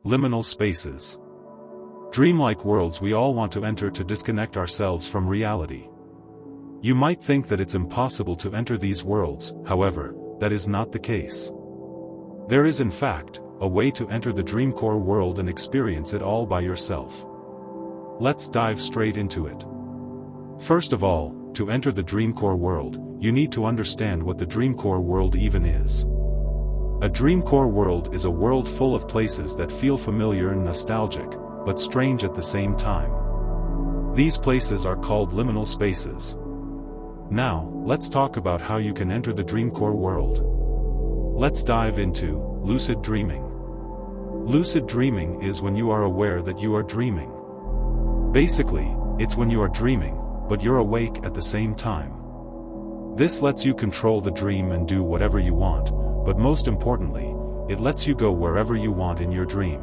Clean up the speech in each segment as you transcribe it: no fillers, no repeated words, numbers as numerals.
Liminal spaces. Dreamlike worlds we all want to enter to disconnect ourselves from reality. You might think that it's impossible to enter these worlds, however, that is not the case. There is in fact, a way to enter the Dreamcore world and experience it all by yourself. Let's dive straight into it. First of all, to enter the Dreamcore world, you need to understand what the Dreamcore world even is. A Dreamcore world is a world full of places that feel familiar and nostalgic, but strange at the same time. These places are called liminal spaces. Now, let's talk about how you can enter the Dreamcore world. Let's dive into lucid dreaming. Lucid dreaming is when you are aware that you are dreaming. Basically, it's when you are dreaming, but you're awake at the same time. This lets you control the dream and do whatever you want, but most importantly, it lets you go wherever you want in your dream.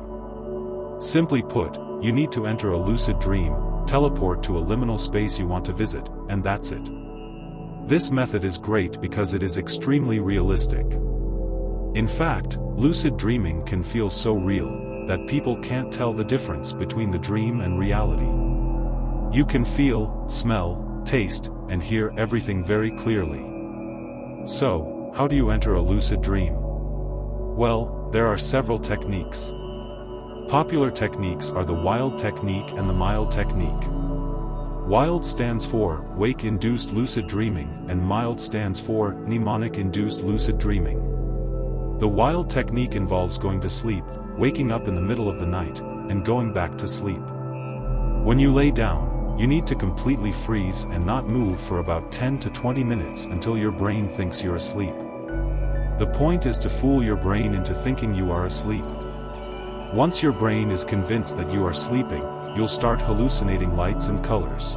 Simply put, you need to enter a lucid dream, teleport to a liminal space you want to visit, and that's it. This method is great because it is extremely realistic. In fact, lucid dreaming can feel so real that people can't tell the difference between the dream and reality. You can feel, smell, taste, and hear everything very clearly. So, how do you enter a lucid dream? Well, there are several techniques. Popular techniques are the wild technique and the mild technique. Wild stands for wake-induced lucid dreaming, and mild stands for mnemonic-induced lucid dreaming. The wild technique involves going to sleep, waking up in the middle of the night, and going back to sleep. When you lay down, you need to completely freeze and not move for about 10 to 20 minutes until your brain thinks you're asleep. The point is to fool your brain into thinking you are asleep. Once your brain is convinced that you are sleeping, you'll start hallucinating lights and colors.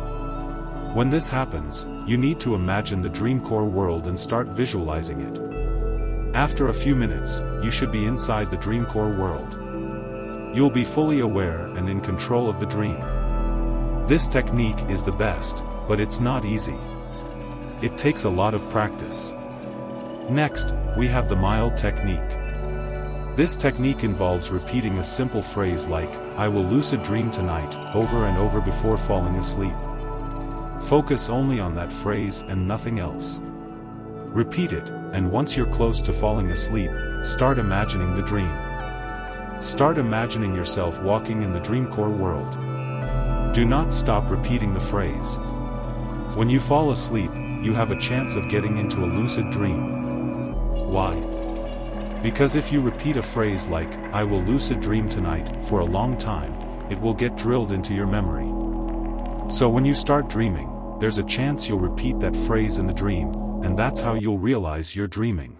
When this happens, you need to imagine the Dreamcore world and start visualizing it. After a few minutes, you should be inside the Dreamcore world. You'll be fully aware and in control of the dream. This technique is the best, but it's not easy. It takes a lot of practice. Next, we have the mild technique. This technique involves repeating a simple phrase like, "I will lucid dream tonight," over and over before falling asleep. Focus only on that phrase and nothing else. Repeat it, and once you're close to falling asleep, start imagining the dream. Start imagining yourself walking in the Dreamcore world. Do not stop repeating the phrase. When you fall asleep, you have a chance of getting into a lucid dream. Why? Because if you repeat a phrase like, "I will lucid dream tonight," for a long time, it will get drilled into your memory. So when you start dreaming, there's a chance you'll repeat that phrase in the dream, and that's how you'll realize you're dreaming.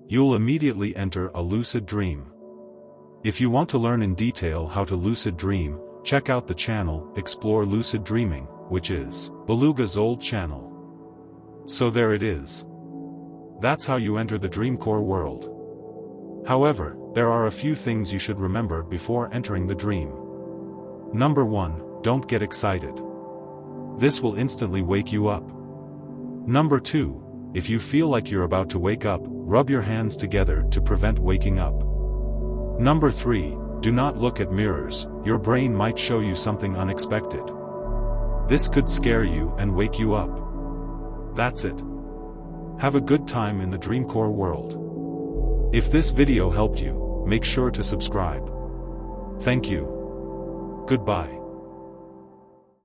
You'll immediately enter a lucid dream. If you want to learn in detail how to lucid dream, check out the channel, Explore Lucid Dreaming, which is Beluga's old channel. So there it is. That's how you enter the Dreamcore world. However, there are a few things you should remember before entering the dream. Number 1, don't get excited. This will instantly wake you up. Number 2, if you feel like you're about to wake up, rub your hands together to prevent waking up. Number 3, do not look at mirrors, your brain might show you something unexpected. This could scare you and wake you up. That's it. Have a good time in the Dreamcore world. If this video helped you, make sure to subscribe. Thank you. Goodbye.